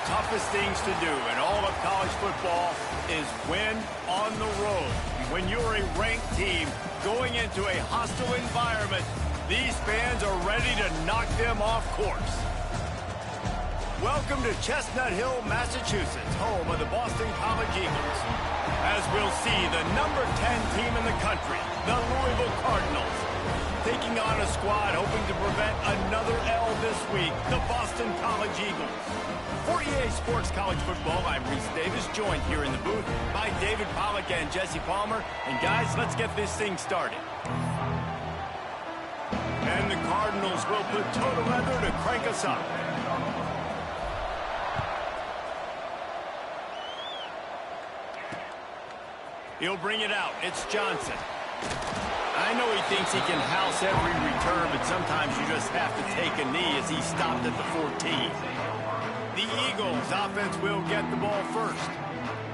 toughest things to do in all of college football is win on the road. When you're a ranked team going into a hostile environment, these fans are ready to knock them off course. Welcome to Chestnut Hill, Massachusetts, home of the Boston College Eagles. As we'll see, the number 10 team in the country, the Louisville Cardinals, taking on a squad hoping to prevent another L this week, the Boston College Eagles. For EA Sports College Football, I'm Reese Davis, joined here in the booth by David Pollack and Jesse Palmer. And guys, let's get this thing started. And the Cardinals will put total leather to crank us up. He'll bring it out. It's Johnson. I know he thinks he can house every return, but sometimes you just have to take a knee as he stopped at the 14. The Eagles offense will get the ball first.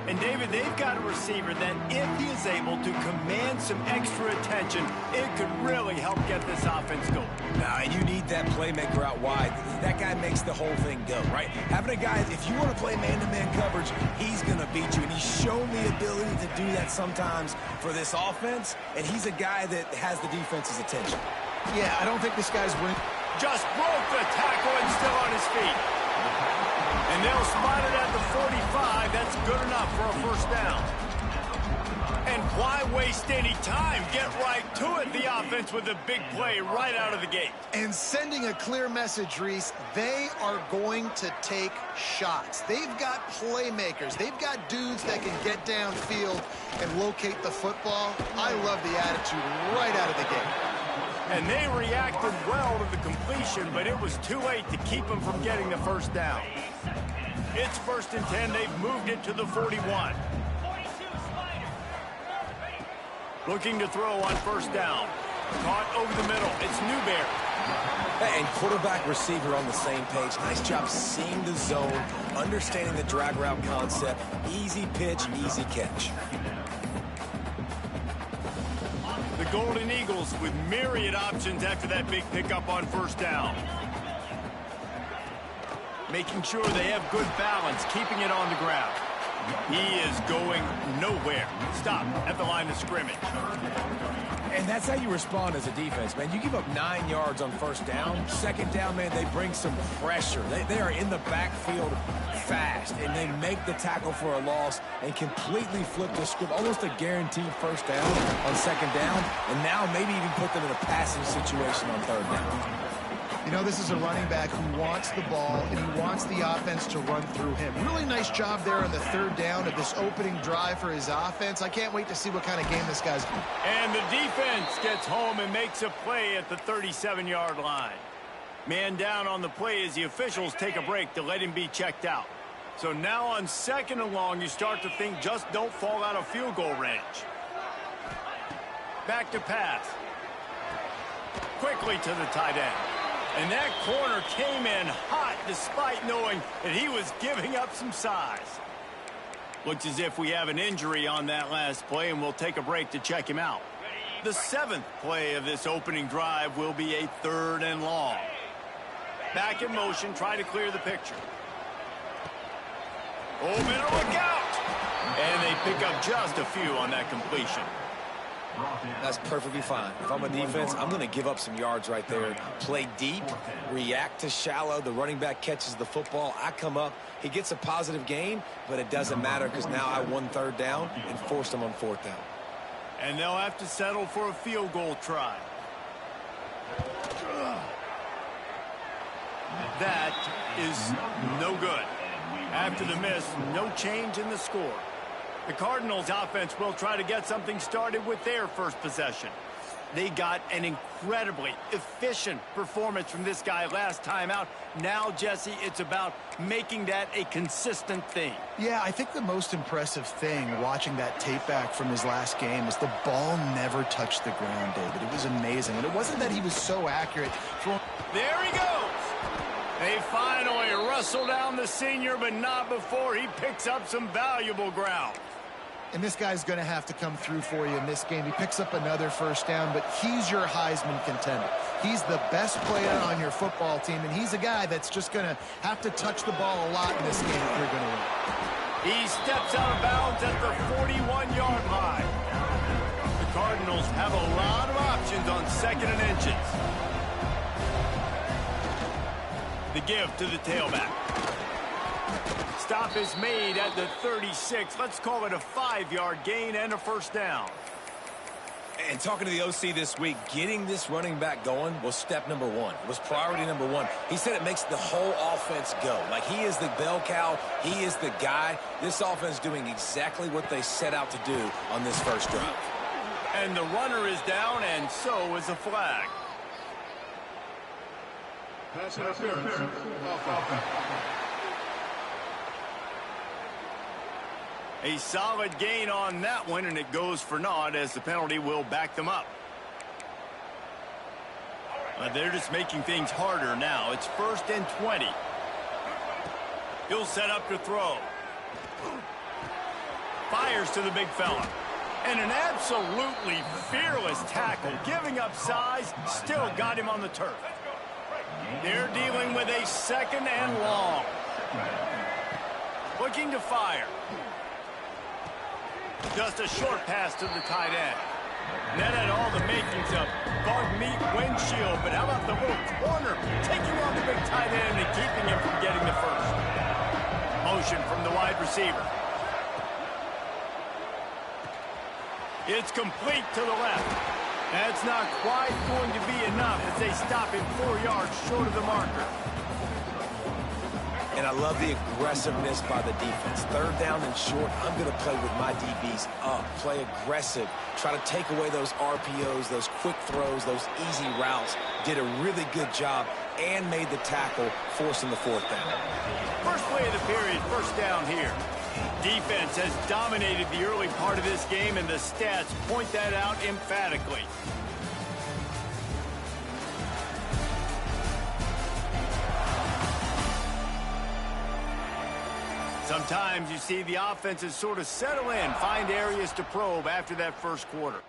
And David, they've got a receiver that if he is able to command some extra attention, it could really help get this offense going. Nah, you need that playmaker out wide. That guy makes the whole thing go, right? Having a guy, if you want to play man-to-man coverage, he's going to beat you. And he's shown the ability to do that sometimes for this offense. And he's a guy that has the defense's attention. Yeah, I don't think this guy's winning. Just broke the tackle and still on his feet. And they'll spot it at the 45. That's good enough for a first down. And why waste any time? Get right to it, the offense, with a big play right out of the gate. And sending a clear message, Reese, they are going to take shots. They've got playmakers. They've got dudes that can get downfield and locate the football. I love the attitude right out of the gate. And they reacted well to the completion, but it was too late to keep them from getting the first down. It's 1st and 10. They've moved it to the 41. Looking to throw on first down. Caught over the middle. It's Newberry. Hey, and quarterback receiver on the same page. Nice job seeing the zone, understanding the drag route concept. Easy pitch, easy catch. The Golden Eagles with myriad options after that big pickup on first down. Making sure they have good balance, keeping it on the ground. He is going nowhere. Stop at the line of scrimmage. And that's how you respond as a defense, man. You give up 9 yards on first down. Second down, man, they bring some pressure. They are in the backfield fast, and they make the tackle for a loss and completely flip the script. Almost a guaranteed first down on second down, and now maybe even put them in a passing situation on third down. You know, this is a running back who wants the ball, and he wants the offense to run through him. Really nice job there on the third down of this opening drive for his offense. I can't wait to see what kind of game this guy's doing. And the defense gets home and makes a play at the 37-yard line. Man down on the play as the officials take a break to let him be checked out. So now on 2nd and long, you start to think just don't fall out of field goal range. Back to pass. Quickly to the tight end. And that corner came in hot despite knowing that he was giving up some size. Looks as if we have an injury on that last play, and we'll take a break to check him out. The 7th play of this opening drive will be a 3rd and long. Back in motion, try to clear the picture. Oh, better look out! And they pick up just a few on that completion. That's perfectly fine. If I'm a defense, I'm going to give up some yards right there. Play deep, react to shallow. The running back catches the football. I come up. He gets a positive gain, but it doesn't matter because now I won 3rd down and forced him on 4th down. And they'll have to settle for a field goal try. That is no good. After the miss, no change in the score. The Cardinals offense will try to get something started with their first possession. They got an incredibly efficient performance from this guy last time out. Now, Jesse, it's about making that a consistent thing. Yeah, I think the most impressive thing watching that tape back from his last game is the ball never touched the ground, David. It was amazing. And it wasn't that he was so accurate. There he goes. They finally wrestle down the senior, but not before he picks up some valuable ground. And this guy's going to have to come through for you in this game. He picks up another first down, but he's your Heisman contender. He's the best player on your football team, and he's a guy that's just going to have to touch the ball a lot in this game if you're going to win. He steps out of bounds at the 41-yard line. The Cardinals have a lot of options on 2nd and inches. The give to the tailback. Stop is made at the 36. Let's call it a 5-yard gain and a first down. And talking to the OC this week, getting this running back going was step number one. It was priority number one. He said it makes the whole offense go. Like, he is the bell cow. He is the guy. This offense doing exactly what they set out to do on this first drive. And the runner is down, and so is a flag. Pass interference. Offense. A solid gain on that one, and it goes for naught as the penalty will back them up. They're just making things harder now. It's 1st and 20. He'll set up to throw. Fires to the big fella. And an absolutely fearless tackle. Giving up size, still got him on the turf. They're dealing with a 2nd and long. Looking to fire. Just a short pass to the tight end. That had all the makings of bug meat windshield, but how about the little corner taking on the big tight end and keeping him from getting the first? Motion from the wide receiver. It's complete to the left. That's not quite going to be enough as they stop him 4 yards short of the marker. And I love the aggressiveness by the defense. 3rd down and short, I'm going to play with my DBs up. Play aggressive. Try to take away those RPOs, those quick throws, those easy routes. Did a really good job and made the tackle, forcing the 4th down. First play of the period, first down here. Defense has dominated the early part of this game, and the stats point that out emphatically. Sometimes you see the offenses sort of settle in, find areas to probe after that first quarter.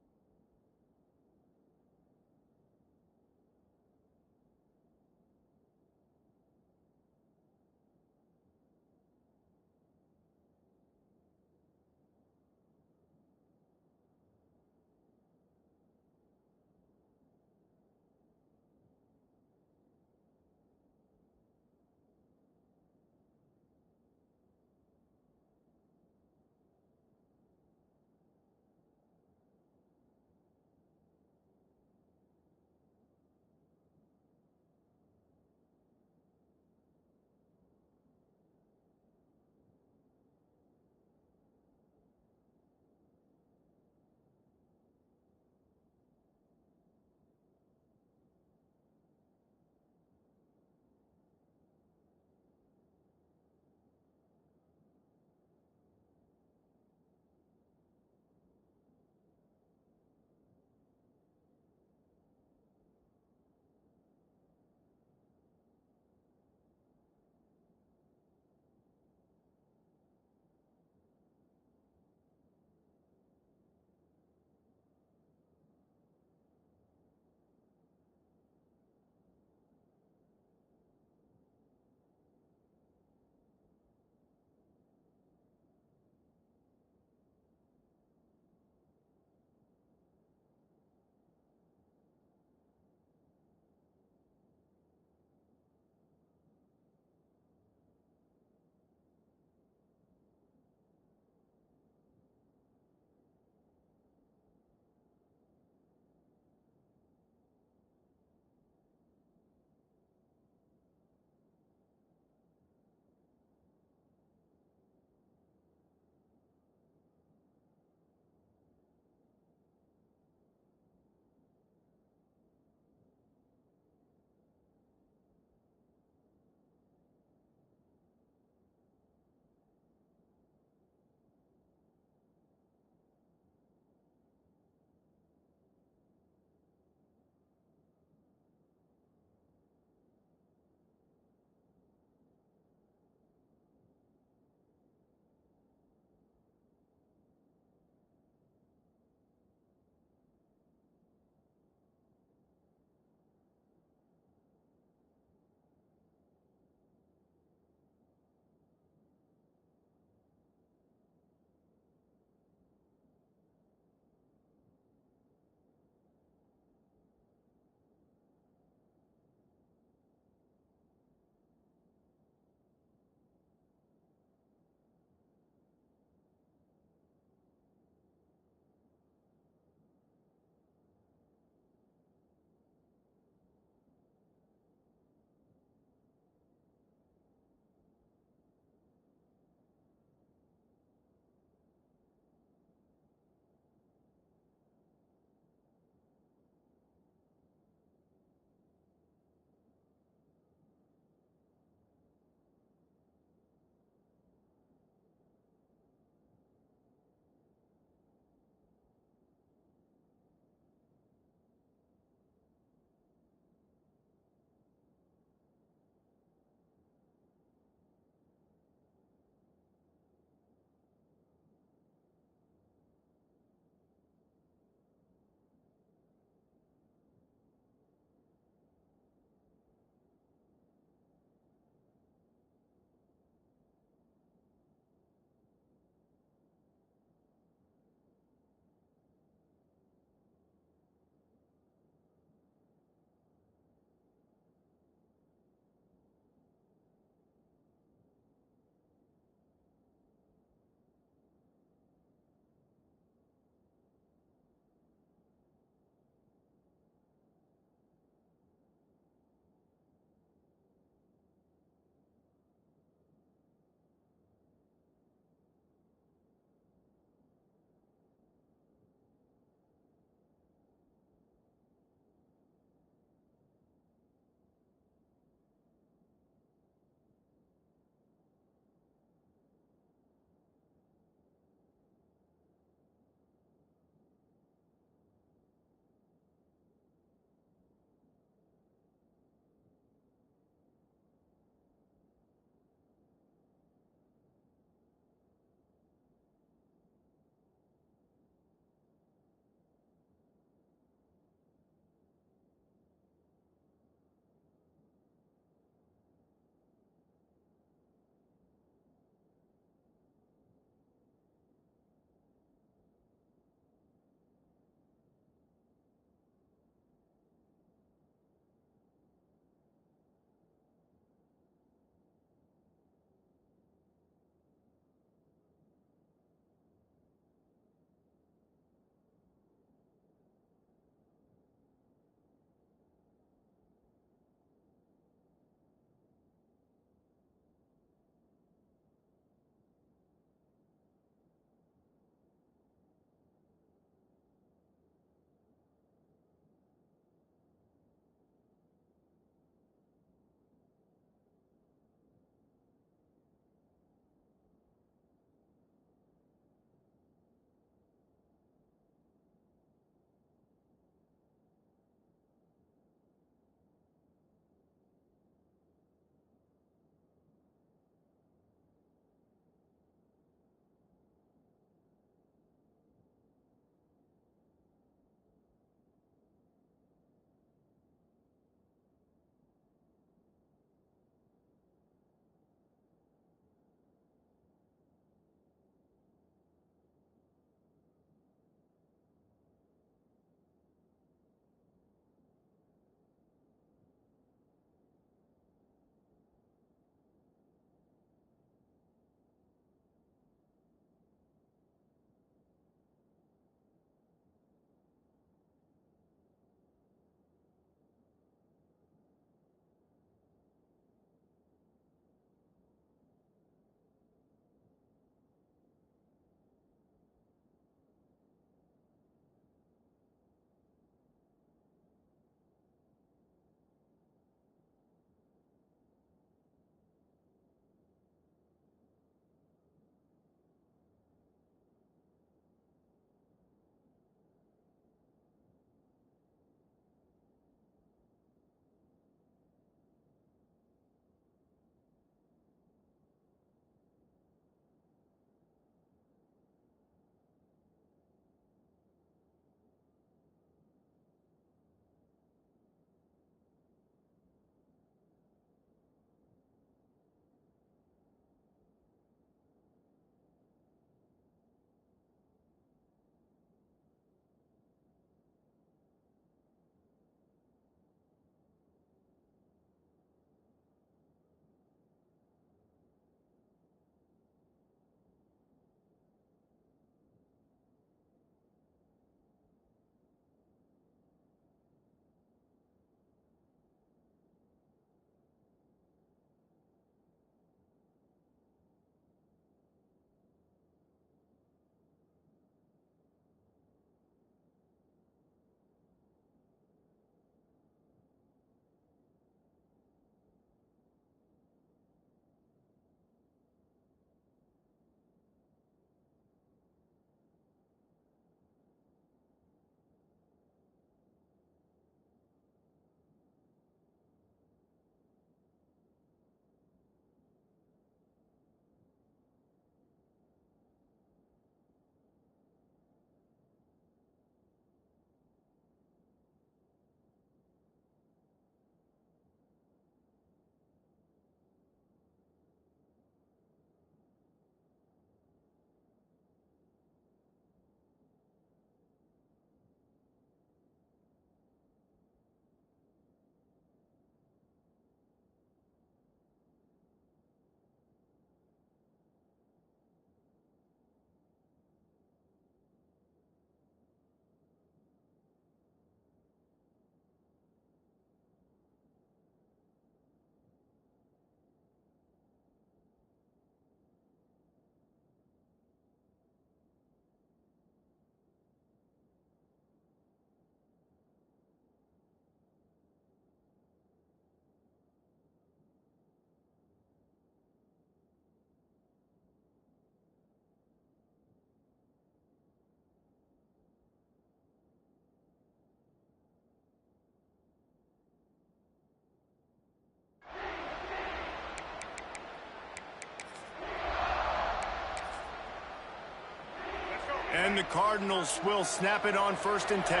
And the Cardinals will snap it on 1st and 10.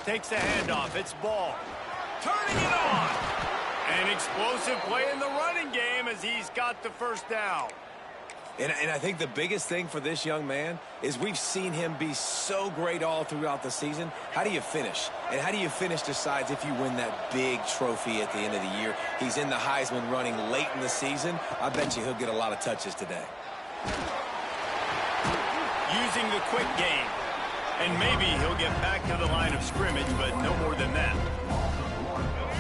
Takes the handoff. It's ball. Turning it on. An explosive play in the running game as he's got the 1st down. And I think the biggest thing for this young man is we've seen him be so great all throughout the season. How do you finish? And how do you finish decides if you win that big trophy at the end of the year. He's in the Heisman running late in the season. I bet you he'll get a lot of touches today. Using the quick game. And maybe he'll get back to the line of scrimmage, but no more than that.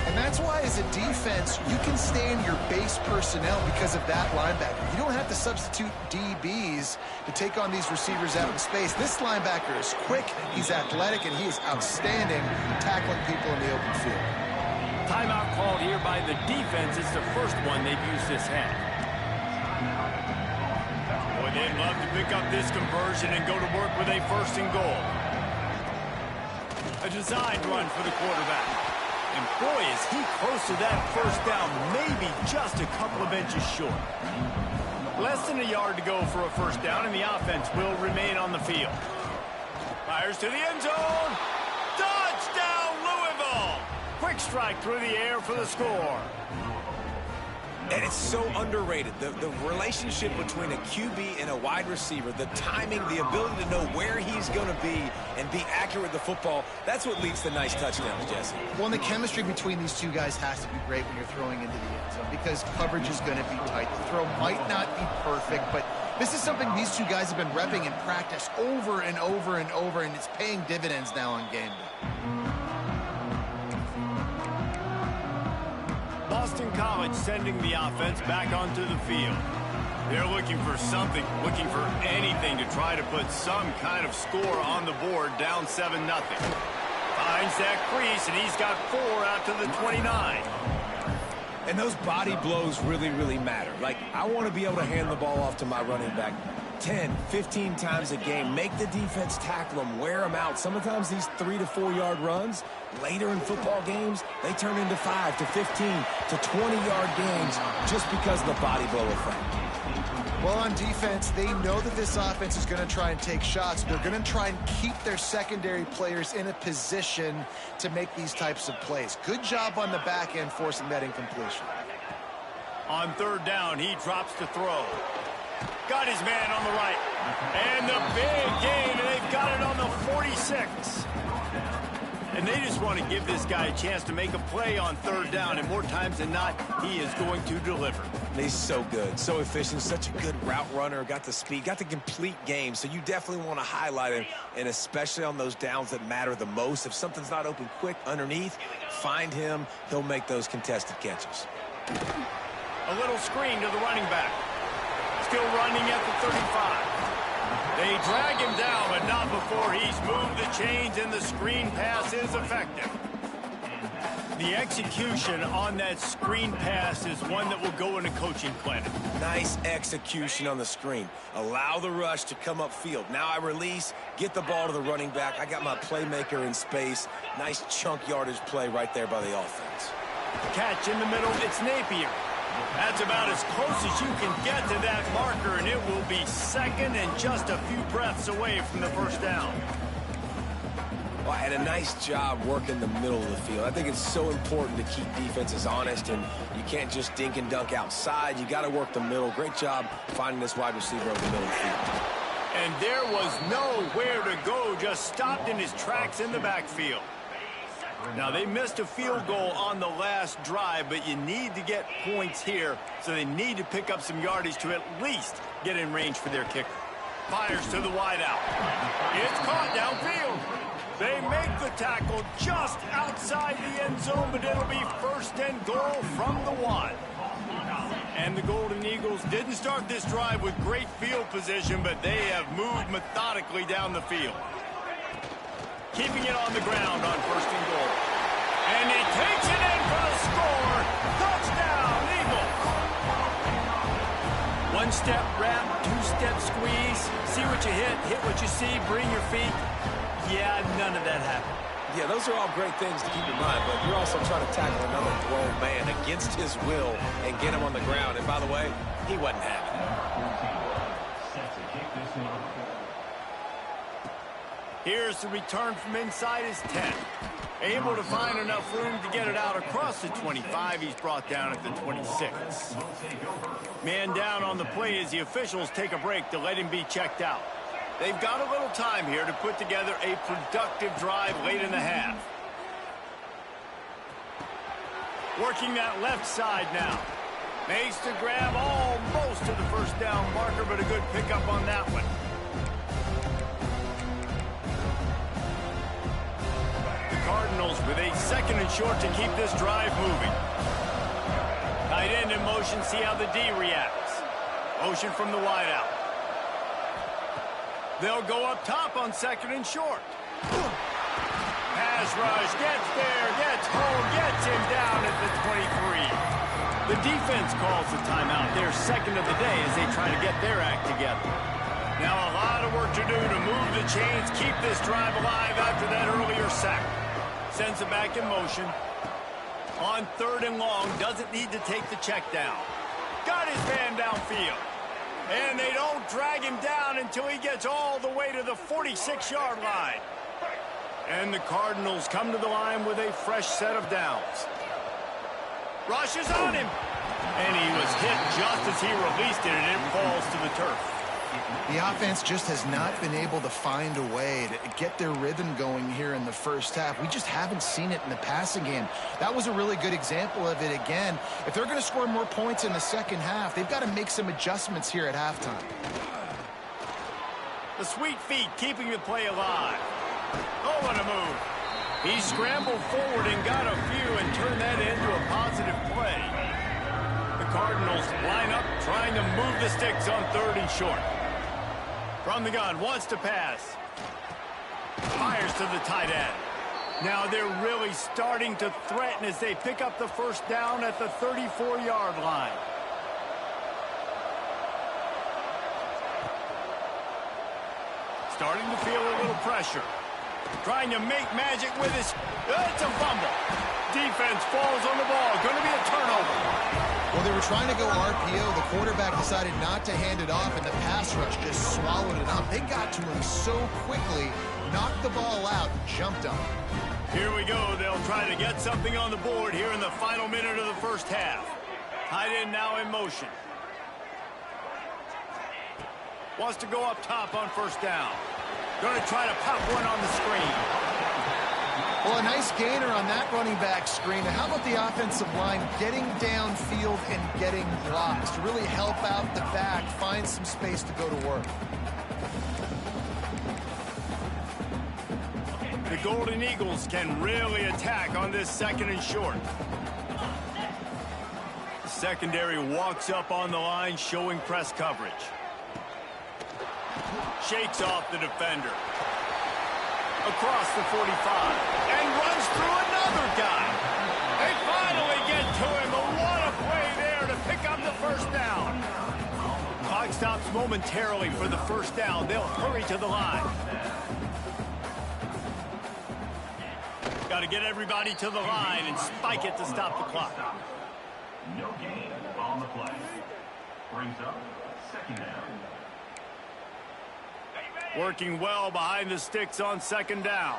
And that's why, as a defense, you can stay in your base personnel because of that linebacker. You don't have to substitute DBs to take on these receivers out in space. This linebacker is quick, he's athletic, and he is outstanding tackling people in the open field. Timeout called here by the defense. It's the first one they've used this half. Boy, they'd love to pick up this conversion and go to work with a 1st and goal. A designed run for the quarterback. And boy, is he close to that 1st down, maybe just a couple of inches short. Less than a yard to go for a 1st down, and the offense will remain on the field. Fires to the end zone. Touchdown, Louisville! Quick strike through the air for the score. And it's so underrated. The relationship between a QB and a wide receiver, the timing, the ability to know where he's going to be and be accurate with the football, that's what leads to nice touchdowns, Jesse. Well, and the chemistry between these two guys has to be great when you're throwing into the end zone because coverage is going to be tight. The throw might not be perfect, but this is something these two guys have been repping in practice over and over and over, and it's paying dividends now on game day. Boston College sending the offense back onto the field. They're looking for something, looking for anything to try to put some kind of score on the board, down 7-0. Finds that crease, and he's got 4 out to the 29. And those body blows really, really matter. Like, I want to be able to hand the ball off to my running back 10, 15 times a game. Make the defense tackle them, wear them out. Sometimes these 3 to 4 yard runs, later in football games, they turn into 5 to 15 to 20 yard games just because of the body blow effect. Well, on defense, they know that this offense is going to try and take shots. They're going to try and keep their secondary players in a position to make these types of plays. Good job on the back end forcing that incompletion. On 3rd down, he drops to throw. Got his man on the right. And the big gain, and they've got it on the 46. And they just want to give this guy a chance to make a play on 3rd down, and more times than not, he is going to deliver. He's so good, so efficient, such a good route runner, got the speed, got the complete game, so you definitely want to highlight him, and especially on those downs that matter the most. If something's not open quick underneath, find him, he'll make those contested catches. A little screen to the running back. Still running at the 35. They drag him down, but not before he's moved the chains, and the screen pass is effective. The execution on that screen pass is one that will go in a coaching clinic. Nice execution on the screen. Allow the rush to come upfield. Now I release, get the ball to the running back. I got my playmaker in space. Nice chunk yardage play right there by the offense. Catch in the middle, it's Napier. That's about as close as you can get to that marker, and it will be 2nd and just a few breaths away from the 1st down. Well, I had a nice job working the middle of the field. I think it's so important to keep defenses honest, and you can't just dink and dunk outside. You got to work the middle. Great job finding this wide receiver over the middle of the field. And there was nowhere to go, just stopped in his tracks in the backfield. Now, they missed a field goal on the last drive, but you need to get points here, so they need to pick up some yardage to at least get in range for their kicker. Fires to the wideout. It's caught downfield. They make the tackle just outside the end zone, but it'll be 1st and goal from the 1. And the Golden Eagles didn't start this drive with great field position, but they have moved methodically down the field. Keeping it on the ground on 1st and goal. And he takes it in for the score. Touchdown, Eagles. 1-step wrap, 2-step squeeze. See what you hit what you see, bring your feet. Yeah, none of that happened. Yeah, those are all great things to keep in mind, but you're also trying to tackle another grown man against his will and get him on the ground. And by the way, he wasn't having it. Here's the return from inside his 10. Able to find enough room to get it out across the 25. He's brought down at the 26. Man down on the play as the officials take a break to let him be checked out. They've got a little time here to put together a productive drive late in the half. Working that left side now. Makes the grab almost to the first down marker, but a good pickup on that one. The Cardinals with a 2nd and short to keep this drive moving. Tight end in motion, see how the D reacts. Motion from the wideout. They'll go up top on 2nd and short. Pass rush, gets there, gets home, gets him down at the 23. The defense calls the timeout, their 2nd of the day as they try to get their act together. Now a lot of work to do to move the chains, keep this drive alive after that earlier sack. Sends it back in motion. On 3rd and long, doesn't need to take the check down. Got his man downfield. And they don't drag him down until he gets all the way to the 46-yard line. And the Cardinals come to the line with a fresh set of downs. Rushes on him. And he was hit just as he released it, and it falls to the turf. The offense just has not been able to find a way to get their rhythm going here in the first half. We just haven't seen it in the passing game. That was a really good example of it again. If they're going to score more points in the second half, they've got to make some adjustments here at halftime. The sweet feet keeping the play alive. Oh, what a move. He scrambled forward and got a few and turned that into a positive play. The Cardinals line up trying to move the sticks on 3rd and short. From the gun, wants to pass. Fires to the tight end. Now they're really starting to threaten as they pick up the first down at the 34-yard line. Starting to feel a little pressure. Trying to make magic with his... It's a fumble. Defense falls on the ball. Going to be a turnover. Well, they were trying to go RPO. The quarterback decided not to hand it off, and the pass rush just swallowed it up. They got to him so quickly, knocked the ball out, and jumped on him. Here we go. They'll try to get something on the board here in the final minute of the first half. Tight end now in motion. Wants to go up top on 1st down. Going to try to pop one on the screen. Well, a nice gainer on that running back screen. How about the offensive line getting downfield and getting blocks to really help out the back, find some space to go to work? The Golden Eagles can really attack on this 2nd and short. The secondary walks up on the line, showing press coverage. Shakes off the defender. Across the 45. And runs through another guy. They finally get to him. But what a play there to pick up the first down. Clock stops momentarily for the first down. They'll hurry to the line. Got to get everybody to the line and spike it to stop the clock. No gain on the play. Brings up 2nd down. Working well behind the sticks on 2nd down.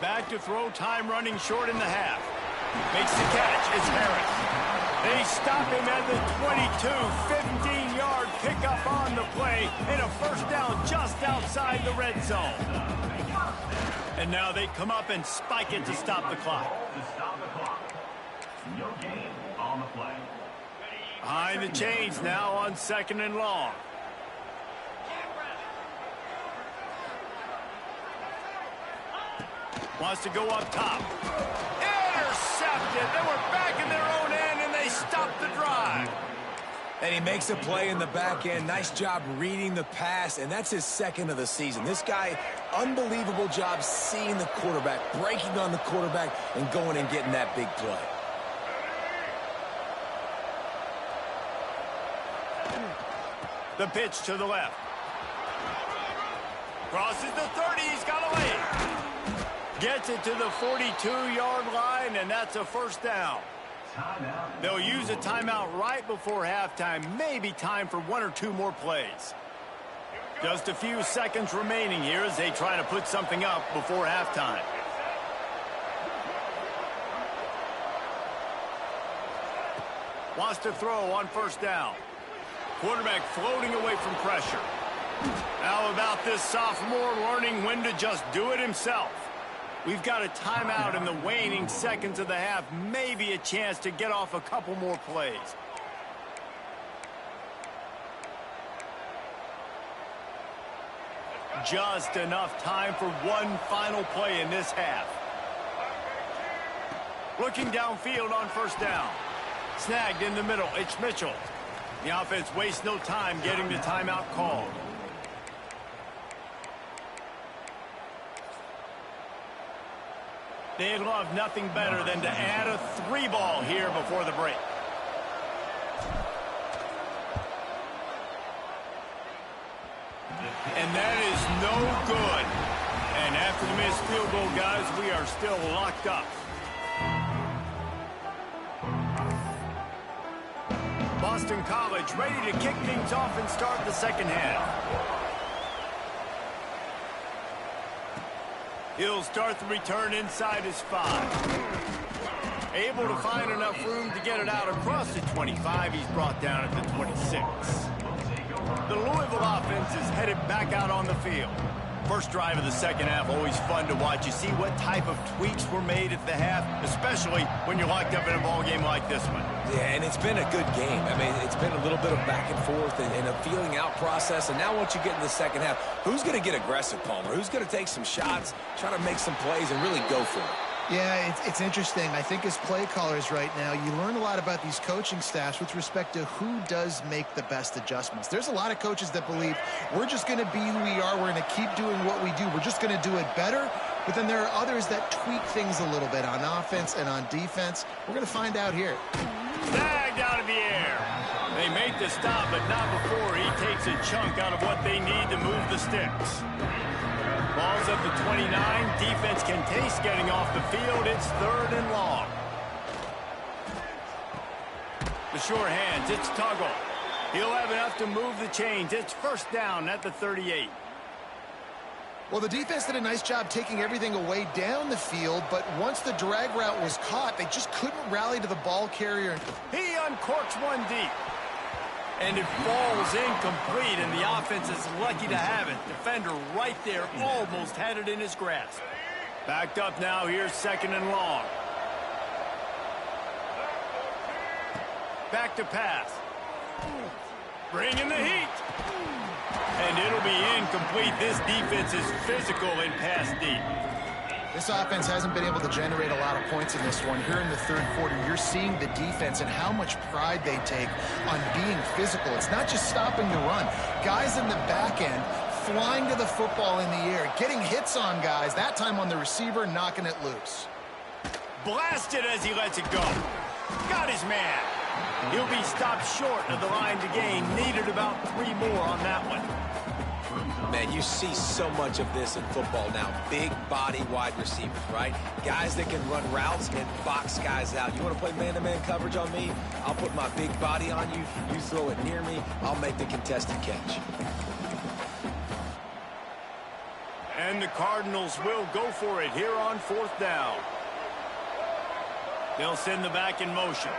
Back to throw, time running short in the half. Makes the catch, it's Harris. They stop him at the 22, 15-yard pickup on the play, and a first down just outside the red zone. And now they come up and spike it to stop the clock. No gain on the play. Behind the chains now on 2nd and long. Wants to go up top. Intercepted. They were back in their own end, and they stopped the drive. And he makes a play in the back end. Nice job reading the pass, and that's his 2nd of the season. This guy, unbelievable job seeing the quarterback, breaking on the quarterback, and going and getting that big play. The pitch to the left. Crosses the 30. He's got a lane. Gets it to the 42-yard line, and that's a first down. They'll use a timeout right before halftime. Maybe time for one or two more plays. Just a few seconds remaining here as they try to put something up before halftime. Wants to throw on first down. Quarterback floating away from pressure. How about this sophomore learning when to just do it himself? We've got a timeout in the waning seconds of the half. Maybe a chance to get off a couple more plays. Just enough time for one final play in this half. Looking downfield on first down. Snagged in the middle. It's Mitchell. The offense wastes no time getting the timeout called. They'd love nothing better than to add a 3-ball here before the break. And that is no good. And after the missed field goal, guys, we are still locked up. Boston College ready to kick things off and start the second half. He'll start the return inside his 5. Able to find enough room to get it out across the 25. He's brought down at the 26. The Louisville offense is headed back out on the field. First drive of the second half, always fun to watch. You see what type of tweaks were made at the half, especially when you're locked up in a ball game like this one. Yeah, and it's been a good game. I mean, it's been a little bit of back and forth and a feeling out process. And now once you get in the second half, who's going to get aggressive, Palmer? Who's going to take some shots, try to make some plays, and really go for it? Yeah, it's interesting. I think as play callers right now, you learn a lot about these coaching staffs with respect to who does make the best adjustments. There's a lot of coaches that believe we're just going to be who we are. We're going to keep doing what we do. We're just going to do it better. But then there are others that tweak things a little bit on offense and on defense. We're going to find out here. Snagged out of the air. They make the stop, but not before he takes a chunk out of what they need to move the sticks. Ball's at the 29. Defense can taste getting off the field. It's 3rd and long. The sure hands. It's Tuggle. He'll have enough to move the chains. It's first down at the 38. Well, the defense did a nice job taking everything away down the field, but once the drag route was caught, they just couldn't rally to the ball carrier. He uncorks one deep. And it falls incomplete, and the offense is lucky to have it. Defender right there almost had it in his grasp. Backed up now, here's 2nd and long. Back to pass. Bringing the heat. And it'll be incomplete. This defense is physical and pass deep. This offense hasn't been able to generate a lot of points in this one. Here in the 3rd quarter, you're seeing the defense and how much pride they take on being physical. It's not just stopping the run. Guys in the back end flying to the football in the air, getting hits on guys, that time on the receiver, knocking it loose. Blasted as he lets it go. Got his man. He'll be stopped short of the line to gain. Needed about 3 more on that one. Man, you see so much of this in football now. Big body wide receivers, right? Guys that can run routes and box guys out. You want to play man-to-man coverage on me? I'll put my big body on you. You throw it near me, I'll make the contested catch. And the Cardinals will go for it here on 4th down. They'll send the back in motion.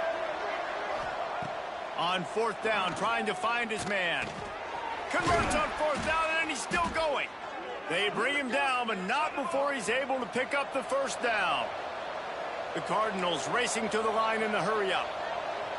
On 4th down, trying to find his man. Converts on 4th down, and he's still going. They bring him down, but not before he's able to pick up the first down. The Cardinals racing to the line in the hurry-up.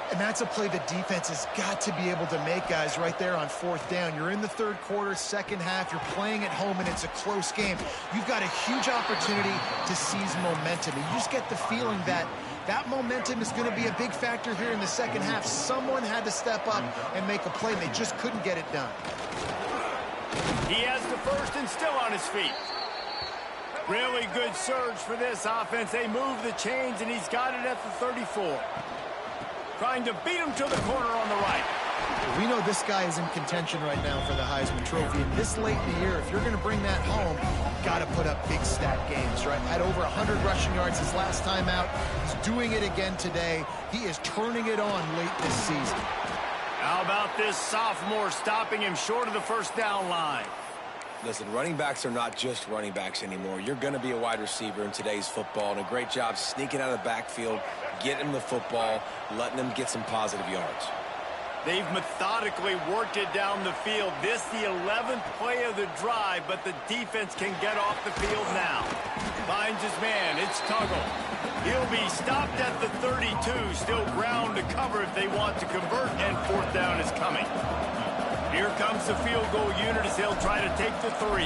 And that's a play the defense has got to be able to make, guys, right there on 4th down. You're in the 3rd quarter, second half. You're playing at home, and it's a close game. You've got a huge opportunity to seize momentum. And you just get the feeling that that momentum is going to be a big factor here in the second half. Someone had to step up and make a play, and they just couldn't get it done. He has the first and still on his feet. Really good surge for this offense. They move the chains, and he's got it at the 34. Trying to beat him to the corner on the right. We know this guy is in contention right now for the Heisman Trophy. And this late in the year, if you're going to bring that home, you've got to put up big stat games, right? Had over 100 rushing yards his last time out. He's doing it again today. He is turning it on late this season. How about this sophomore stopping him short of the first down line? Listen, running backs are not just running backs anymore. You're going to be a wide receiver in today's football, and a great job sneaking out of the backfield, getting him the football, letting him get some positive yards. They've methodically worked it down the field. This the 11th play of the drive, but the defense can get off the field now. Finds his man. It's Tuggle. He'll be stopped at the 32. Still ground to cover if they want to convert, and fourth down is coming. Here comes the field goal unit as they'll try to take the 3.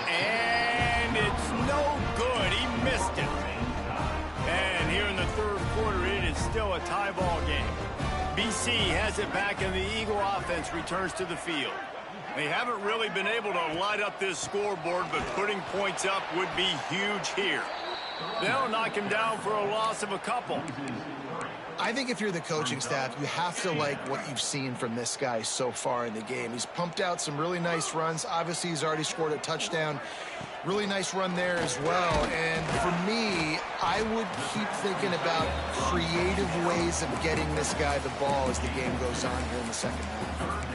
And it's no good. He missed it. And here in the third quarter, it is still a tie ball game. BC has it back, and the Eagle offense returns to the field. They haven't really been able to light up this scoreboard, but putting points up would be huge here. They'll knock him down for a loss of a couple. I think if you're the coaching staff, you have to like what you've seen from this guy so far in the game. He's pumped out some really nice runs. Obviously, he's already scored a touchdown. Really nice run there as well. And for me, I would keep thinking about creative ways of getting this guy the ball as the game goes on here in the second half.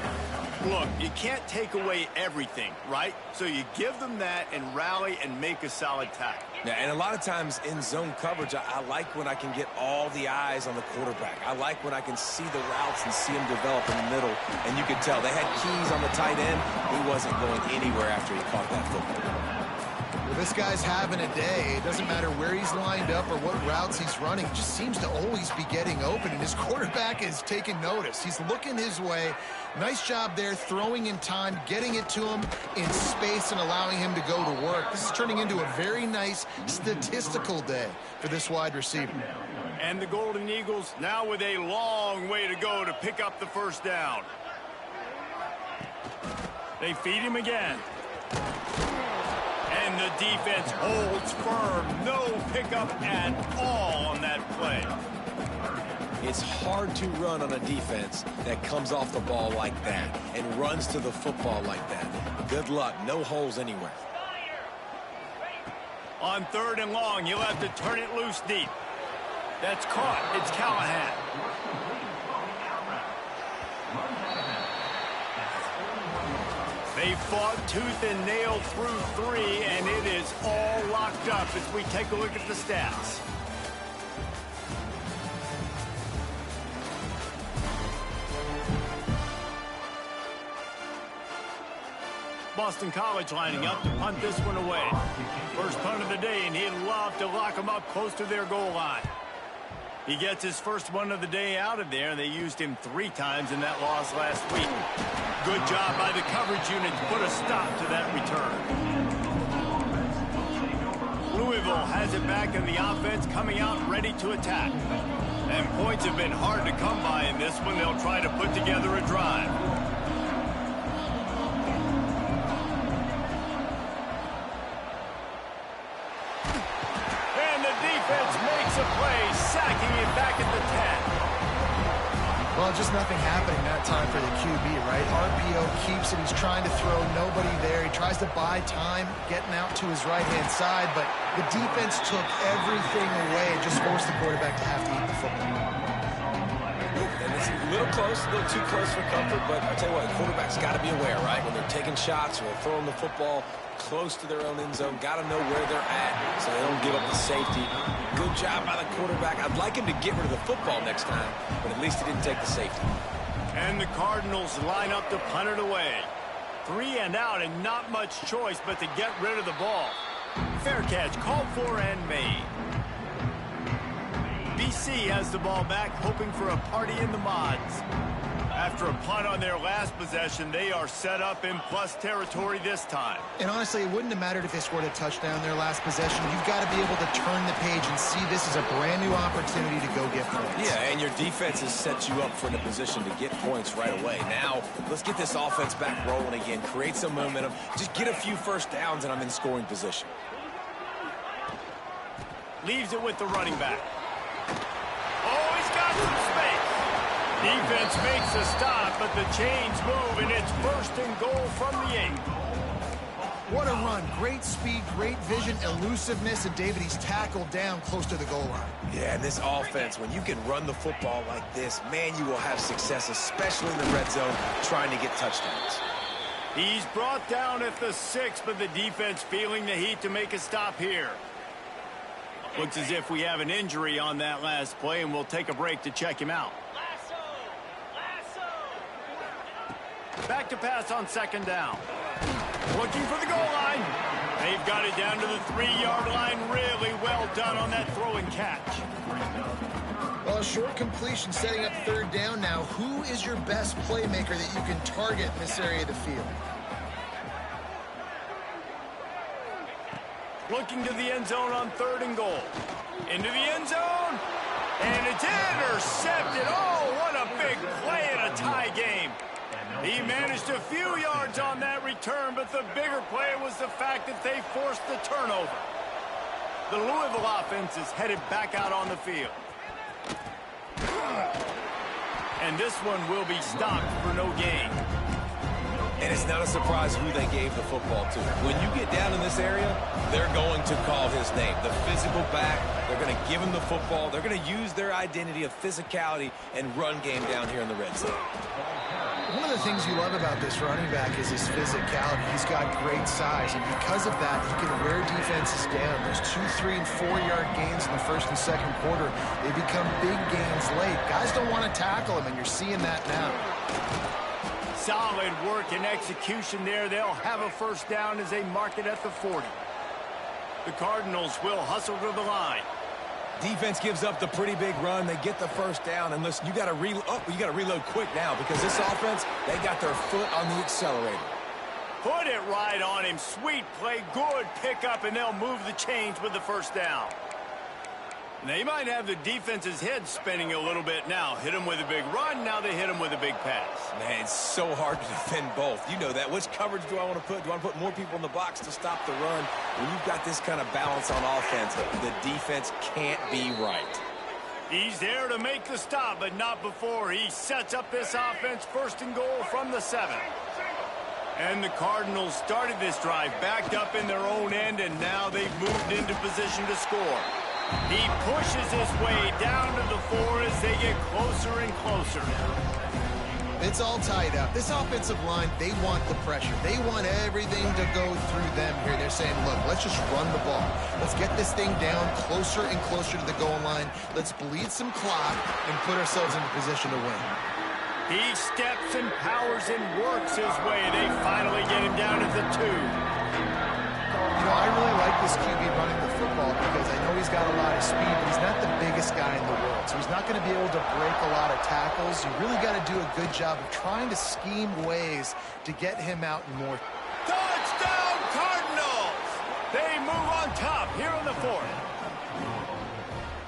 Look, you can't take away everything, right? So you give them that and rally and make a solid tackle. Yeah, and a lot of times in zone coverage, I like when I can get all the eyes on the quarterback. I like when I can see the routes and see him develop in the middle. And you could tell they had keys on the tight end. He wasn't going anywhere after he caught that football. Well, this guy's having a day. It doesn't matter where he's lined up or what routes he's running. He just seems to always be getting open, and his quarterback is taking notice. He's looking his way. Nice job there, throwing in time, getting it to him in space and allowing him to go to work. This is turning into a very nice statistical day for this wide receiver. And the Golden Eagles now with a long way to go to pick up the first down. They feed him again. And the defense holds firm. No pickup at all on that play. It's hard to run on a defense that comes off the ball like that and runs to the football like that. Good luck. No holes anywhere. On third and long, you'll have to turn it loose deep. That's caught. It's Callahan. They fought tooth and nail through 3, and it is all locked up as we take a look at the stats. Boston College lining up to punt this one away. First punt of the day, and he'd love to lock them up close to their goal line. He gets his first one of the day out of there. They used him 3 times in that loss last week. Good job by the coverage unit to put a stop to that return. Louisville has it back in the offense, coming out ready to attack. And points have been hard to come by in this one. They'll try to put together a drive. And the defense makes a play, sacking it back at the 10. Well, just nothing happening that time for the QB, right? RPO keeps it. He's trying to throw. Nobody there. He tries to buy time, getting out to his right-hand side, but the defense took everything away and just forced the quarterback to have to eat the football. And it's a little close, a little too close for comfort, but I'll tell you what, the quarterback's got to be aware, right? When they're taking shots or throwing the football close to their own end zone, got to know where they're at so they don't give up the safety. Good job by the quarterback. I'd like him to get rid of the football next time, but at least he didn't take the safety. And the Cardinals line up to punt it away. 3 and out, and not much choice but to get rid of the ball. Fair catch, called for and made. BC has the ball back, hoping for a party in the mods. After a punt on their last possession, they are set up in plus territory this time. And honestly, it wouldn't have mattered if they scored a touchdown their last possession. You've got to be able to turn the page and see this as a brand new opportunity to go get points. Yeah, and your defense has set you up for the position to get points right away. Now, let's get this offense back rolling again, create some momentum, just get a few first downs, and I'm in scoring position. Leaves it with the running back. Oh, he's got some space. Defense makes a stop, but the chains move, and it's first and goal from the 8. What a run. Great speed, great vision, elusiveness, and David, he's tackled down close to the goal line. Yeah, and this offense, when you can run the football like this, man, you will have success, especially in the red zone, trying to get touchdowns. He's brought down at the 6, but the defense feeling the heat to make a stop here. Looks as if we have an injury on that last play, and we'll take a break to check him out. Back to pass on second down. Looking for the goal line. They've got it down to the 3-yard line. Really well done on that throw and catch. Well, a short completion setting up third down now. Who is your best playmaker that you can target in this area of the field? Looking to the end zone on third and goal. Into the end zone. And it's intercepted. Oh, what a big play in a tie game. He managed a few yards on that return, but the bigger play was the fact that they forced the turnover. The Louisville offense is headed back out on the field. And this one will be stopped for no gain. And it's not a surprise who they gave the football to. When you get down in this area, they're going to call his name. The physical back, they're going to give him the football. They're going to use their identity of physicality and run game down here in the red zone. One of the things you love about this running back is his physicality. He's got great size, and because of that, he can wear defenses down. Those 2, 3, and 4-yard gains in the first and second quarter, they become big gains late. Guys don't want to tackle him, and you're seeing that now. Solid work and execution there. They'll have a first down as they mark it at the 40. The Cardinals will hustle to the line. Defense gives up the pretty big run. They get the first down, and listen, you got to reload quick now because this offense, they got their foot on the accelerator. Put it right on him. Sweet play, good pickup, and they'll move the chains with the first down. They might have the defense's head spinning a little bit now. Hit him with a big run, now they hit him with a big pass. Man, it's so hard to defend both. You know that. Which coverage do I want to put? Do I want to put more people in the box to stop the run? When you've got this kind of balance on offense, the defense can't be right. He's there to make the stop, but not before he sets up this offense first and goal from the 7. And the Cardinals started this drive backed up in their own end, and now they've moved into position to score. He pushes his way down to the 4 as they get closer and closer. It's all tied up. This offensive line, they want the pressure. They want everything to go through them here. They're saying, look, let's just run the ball. Let's get this thing down closer and closer to the goal line. Let's bleed some clock and put ourselves into position to win. He steps and powers and works his way. They finally get him down at the 2. You know, I really like this QB running the football because I know he's got a lot of speed, but he's not the biggest guy in the world. So he's not going to be able to break a lot of tackles. You really got to do a good job of trying to scheme ways to get him out and more. Touchdown, Cardinals! They move on top here in the 4th.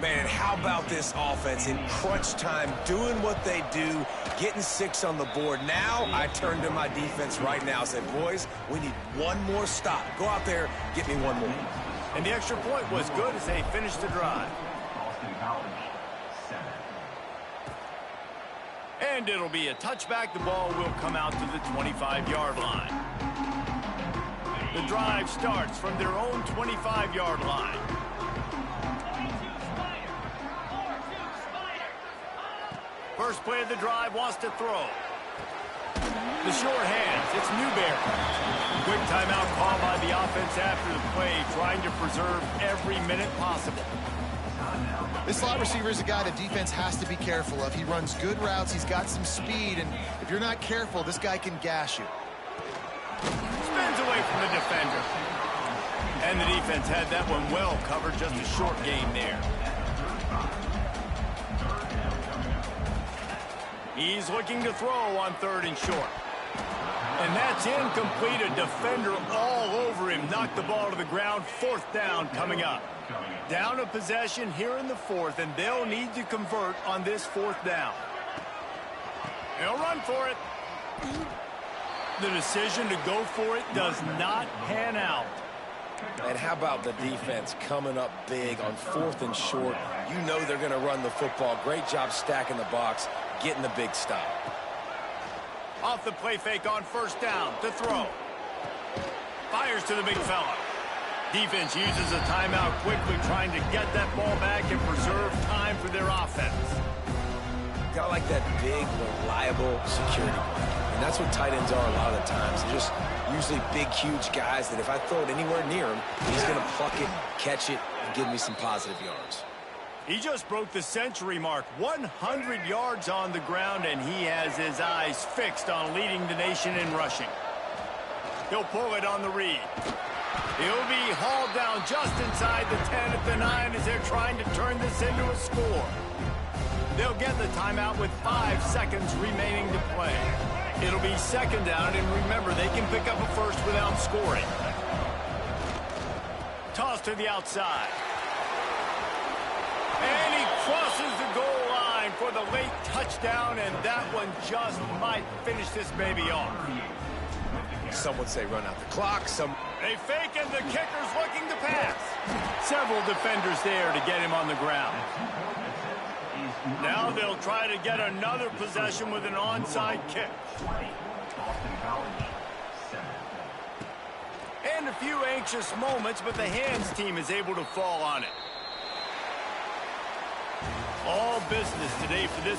Man, how about this offense in crunch time, doing what they do, getting 6 on the board. Now I turn to my defense right now and said, boys, we need one more stop. Go out there, get me one more. And the extra point was good as they finished the drive. Boston College, 7. And it'll be a touchback. The ball will come out to the 25-yard line. The drive starts from their own 25-yard line. First play of the drive, wants to throw. The short hands, it's Newberry. Quick timeout call by the offense after the play, trying to preserve every minute possible. This slot receiver is a guy the defense has to be careful of. He runs good routes, he's got some speed, and if you're not careful, this guy can gash you. Spins away from the defender. And the defense had that one well covered, just a short game there. He's looking to throw on 3rd and short. And that's incomplete. A defender all over him. Knocked the ball to the ground. 4th down coming up. Down a possession here in the 4th, and they'll need to convert on this 4th down. They'll run for it. The decision to go for it does not pan out. And how about the defense coming up big on 4th and short? You know they're going to run the football. Great job stacking the box. getting the big stop. Off the play fake on first down to throw. Fires to the big fella. Defense uses a timeout quickly, trying to get that ball back and preserve time for their offense. Got like that big, reliable security blanket. And that's what tight ends are a lot of the times. They're just usually big, huge guys that if I throw it anywhere near him, he's going to pluck it, catch it, and give me some positive yards. He just broke the century mark, 100 yards on the ground, and he has his eyes fixed on leading the nation in rushing. He'll pull it on the read. He'll be hauled down just inside the 10 at the 9 as they're trying to turn this into a score. They'll get the timeout with 5 seconds remaining to play. It'll be second down, and remember, they can pick up a first without scoring. Toss to the outside. And he crosses the goal line for the late touchdown, and that one just might finish this baby off. Some would say run out the clock. They fake, and the kicker's looking to pass. Several defenders there to get him on the ground. Now they'll try to get another possession with an onside kick. And a few anxious moments, but the hands team is able to fall on it. All business today for this